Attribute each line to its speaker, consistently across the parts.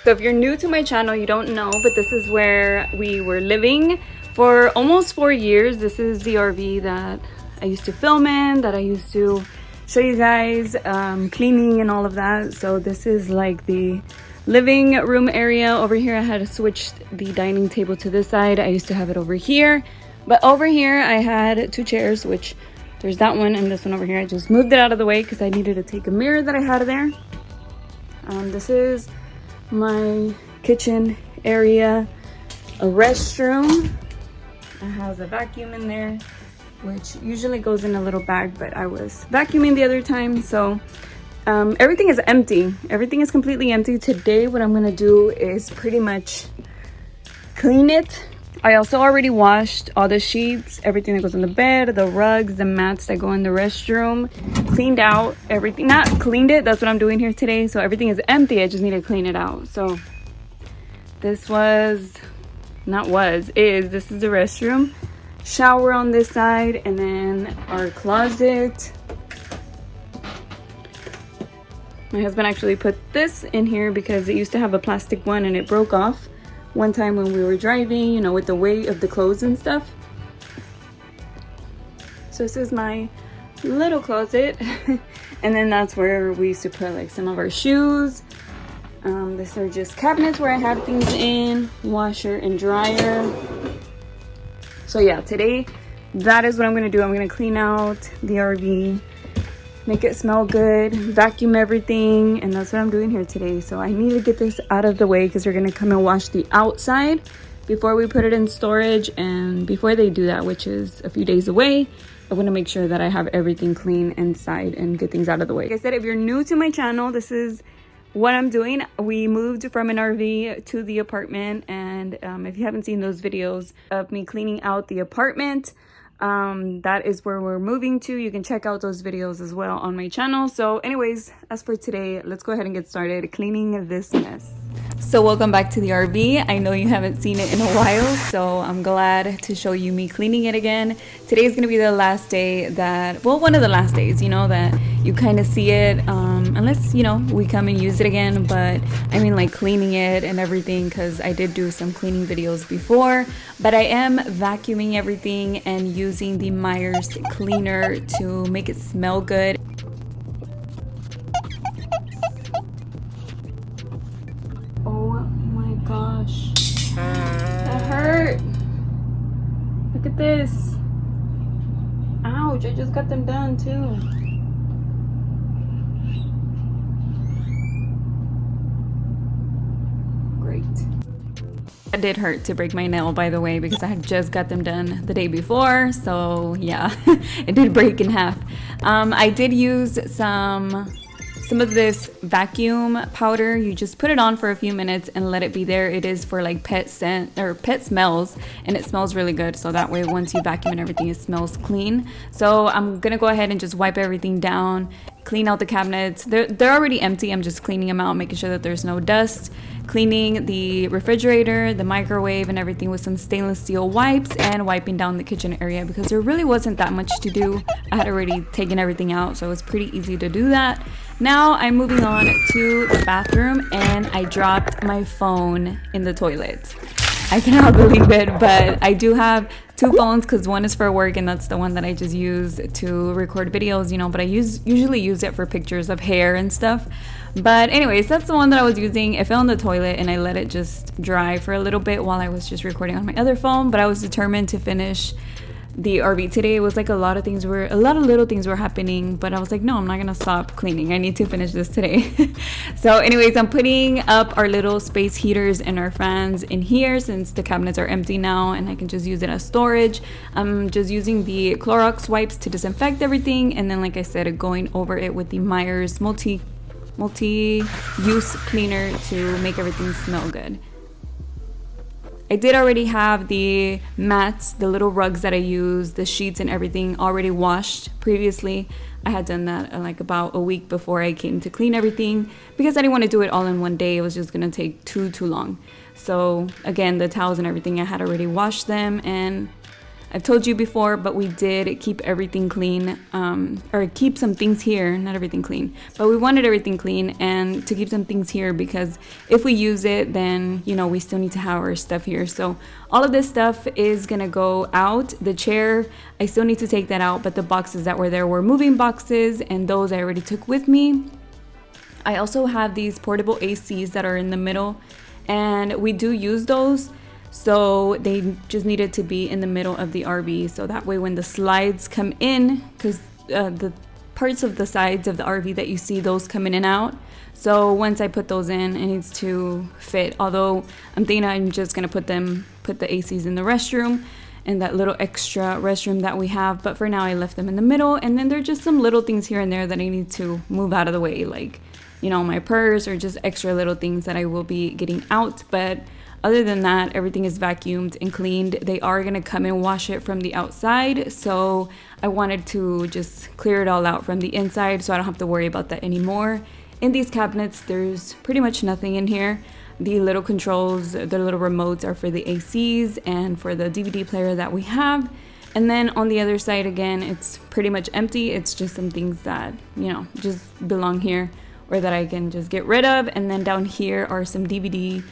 Speaker 1: So if you're new to my channel, you don't know, but this is where we were living for almost 4 years. This is the RV that I used to film in, that I used to show you guys cleaning and all of that. So this is like the living room area. Over here I had to switch the dining table to this side. I used to have it over here, but over here I had 2 chairs, which there's that one and this one over here. I just moved it out of the way because I needed to take a mirror that I had there. This is my kitchen area, a restroom. It has a vacuum in there, which usually goes in a little bag, but I was vacuuming the other time, so everything is empty. Everything is completely empty. Today what I'm gonna do is pretty much clean it. I also already washed all the sheets, everything that goes on the bed, the rugs, the mats that go in the restroom, cleaned out everything. Not cleaned it, that's what I'm doing here today. So everything is empty, I just need to clean it out. So this is the restroom. Shower on this side, and then our closet. My husband actually put this in here because it used to have a plastic one and it broke off one time when we were driving, you know, with the weight of the clothes and stuff. So this is my little closet. And then that's where we used to put like some of our shoes. These are just cabinets where I had things in, washer and dryer. So yeah, today that is what I'm gonna do. I'm gonna clean out the RV, make it smell good, vacuum everything, and that's what I'm doing here today. So I need to get this out of the way because we're gonna come and wash the outside before we put it in storage. And before they do that, which is a few days away, I want to make sure that I have everything clean inside and get things out of the way. Like I said, if you're new to my channel, this is what I'm doing. We moved from an RV to the apartment, and if you haven't seen those videos of me cleaning out the apartment, that is where we're moving to. You can check out those videos as well on my channel. So anyways, as for today, let's go ahead and get started cleaning this mess. So welcome back to the RV. I know you haven't seen it in a while, so I'm glad to show you me cleaning it again. Today is going to be the last day that, well, one of the last days, you know, that you kind of see it, unless, you know, we come and use it again. But I mean like cleaning it and everything, because I did do some cleaning videos before. But I am vacuuming everything and using the Myers cleaner to make it smell good. Look at this. Ouch, I just got them done too. Great. It did hurt to break my nail, by the way, because I had just got them done the day before. So yeah, it did break in half. I did use some of this vacuum powder. You just put it on for a few minutes and let it be there. It is for like pet scent or pet smells, and it smells really good. So that way, once you vacuum and everything, it smells clean. So I'm gonna go ahead and just wipe everything down, clean out the cabinets. They're already empty. I'm just cleaning them out, making sure that there's no dust. Cleaning the refrigerator, the microwave, and everything with some stainless steel wipes, and wiping down the kitchen area because there really wasn't that much to do. I had already taken everything out, so it was pretty easy to do that. Now I'm moving on to the bathroom, and I dropped my phone in the toilet. I cannot believe it, but I do have 2 phones because one is for work and that's the one that I just use to record videos, you know, but I usually use it for pictures of hair and stuff. But anyways, that's the one that I was using. It fell in the toilet and I let it just dry for a little bit while I was just recording on my other phone, but I was determined to finish the RV today. It was like a lot of little things were happening, but I was like, no, I'm not gonna stop cleaning. I need to finish this today. So anyways, I'm putting up our little space heaters and our fans in here since the cabinets are empty now and I can just use it as storage. I'm just using the Clorox wipes to disinfect everything, and then like I said, going over it with the Myers multi-use cleaner to make everything smell good. I did already have the mats, the little rugs that I use, the sheets and everything already washed previously. I had done that like about a week before I came to clean everything because I didn't want to do it all in one day. It was just gonna take too long. So again, the towels and everything, I had already washed them, and I've told you before, but we did keep everything clean, or keep some things here, not everything clean, but we wanted everything clean and to keep some things here because if we use it, then, you know, we still need to have our stuff here. So all of this stuff is gonna go out. The chair, I still need to take that out, but the boxes that were there were moving boxes, and those I already took with me. I also have these portable ACs that are in the middle, and we do use those. So they just needed to be in the middle of the RV. So that way when the slides come in, because the parts of the sides of the RV that you see, those come in and out. So once I put those in, it needs to fit. Although I'm thinking I'm just gonna put the ACs in the restroom and that little extra restroom that we have. But for now I left them in the middle. And then there are just some little things here and there that I need to move out of the way. Like, you know, my purse or just extra little things that I will be getting out. But other than that, everything is vacuumed and cleaned. They are gonna come and wash it from the outside. So I wanted to just clear it all out from the inside so I don't have to worry about that anymore. In these cabinets, there's pretty much nothing in here. The little controls, the little remotes are for the ACs and for the DVD player that we have. And then on the other side, again, it's pretty much empty. It's just some things that, you know, just belong here or that I can just get rid of. And then down here are some DVDs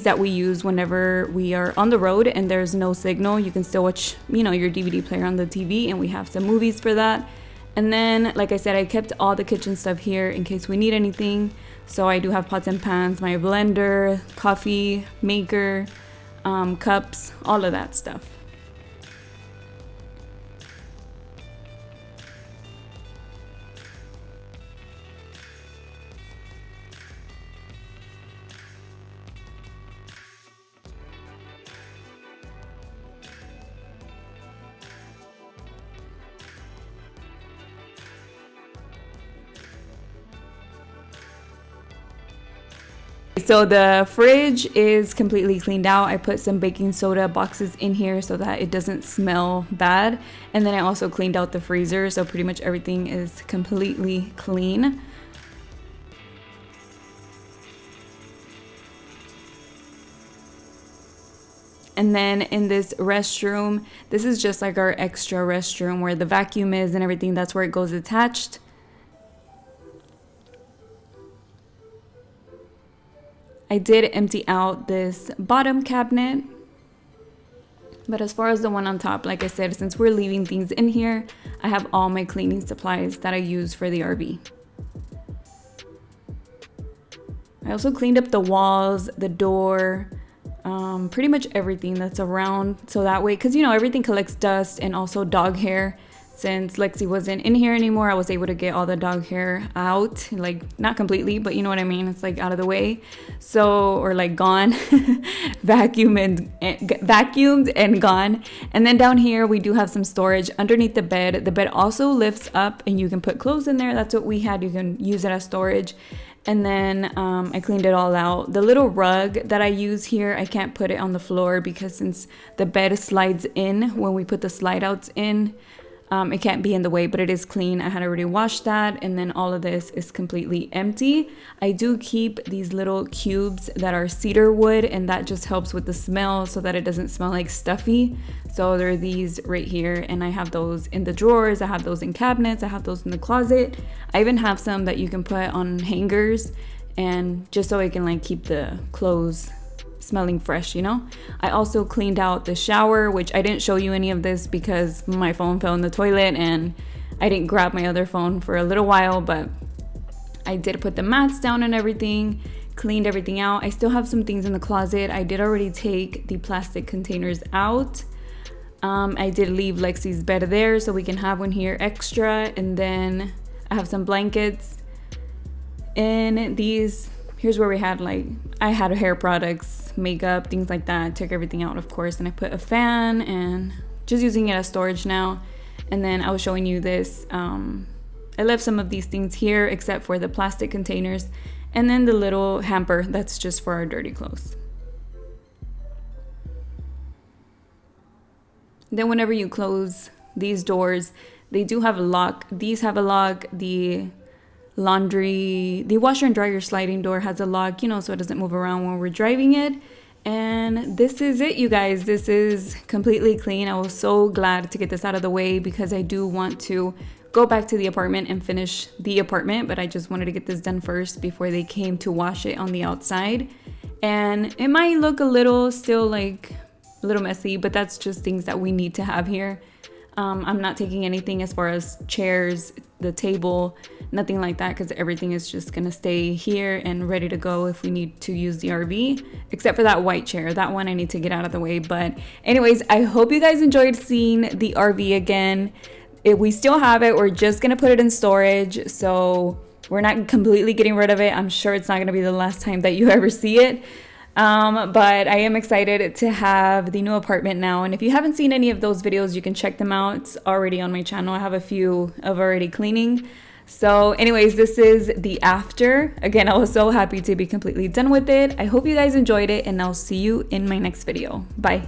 Speaker 1: that we use whenever we are on the road and there's no signal. You can still watch, you know, your DVD player on the TV, and we have some movies for that. And then, like I said, I kept all the kitchen stuff here in case we need anything. So I do have pots and pans, my blender, coffee maker, cups, all of that stuff. So the fridge is completely cleaned out. I put some baking soda boxes in here so that it doesn't smell bad. And then I also cleaned out the freezer, so pretty much everything is completely clean. And then in this restroom, this is just like our extra restroom where the vacuum is and everything. That's where it goes attached. I did empty out this bottom cabinet, but as far as the one on top, like I said, since we're leaving things in here, I have all my cleaning supplies that I use for the RV. I also cleaned up the walls, the door, pretty much everything that's around, so that way, because you know everything collects dust and also dog hair. Since Lexi wasn't in here anymore, I was able to get all the dog hair out, like not completely, but you know what I mean, it's like out of the way. So, or like gone, vacuumed and gone. And then down here we do have some storage underneath the bed. The bed also lifts up and you can put clothes in there. That's what we had. You can use it as storage. And then I cleaned it all out. The little rug that I use here, I can't put it on the floor because since the bed slides in when we put the slide outs in, it can't be in the way, but it is clean. I had already washed that, and then all of this is completely empty. I do keep these little cubes that are cedar wood, and that just helps with the smell so that it doesn't smell like stuffy. So there are these right here, and I have those in the drawers, I have those in cabinets, I have those in the closet. I even have some that you can put on hangers, and just so it can like keep the clothes smelling fresh, you know. I also cleaned out the shower, which I didn't show you any of this because my phone fell in the toilet and I didn't grab my other phone for a little while, but I did put the mats down and everything, cleaned everything out. I still have some things in the closet. I did already take the plastic containers out. I did leave Lexi's bed there so we can have one here extra, and then I have some blankets and these. Here's where we had like, I had hair products, makeup, things like that. I took everything out, of course, and I put a fan and just using it as storage now. And then I was showing you this. I left some of these things here except for the plastic containers. And then the little hamper, that's just for our dirty clothes. Then whenever you close these doors, they do have a lock. These have a lock. The washer and dryer sliding door has a lock, you know, so it doesn't move around when we're driving it. And this is it, you guys. This is completely clean. I was so glad to get this out of the way because I do want to go back to the apartment and finish the apartment, but I just wanted to get this done first before they came to wash it on the outside. And it might look a little still like a little messy, but that's just things that we need to have here. I'm not taking anything as far as chairs, the table, nothing like that, because everything is just gonna stay here and ready to go if we need to use the RV, except for that white chair. That one I need to get out of the way. But anyways, I hope you guys enjoyed seeing the RV again. We still have it. We're just gonna put it in storage, so we're not completely getting rid of it. I'm sure it's not gonna be the last time that you ever see it. But I am excited to have the new apartment now. And if you haven't seen any of those videos, you can check them out already on my channel. I have a few of already cleaning. So anyways, this is the after. Again, I was so happy to be completely done with it. I hope you guys enjoyed it, and I'll see you in my next video. Bye.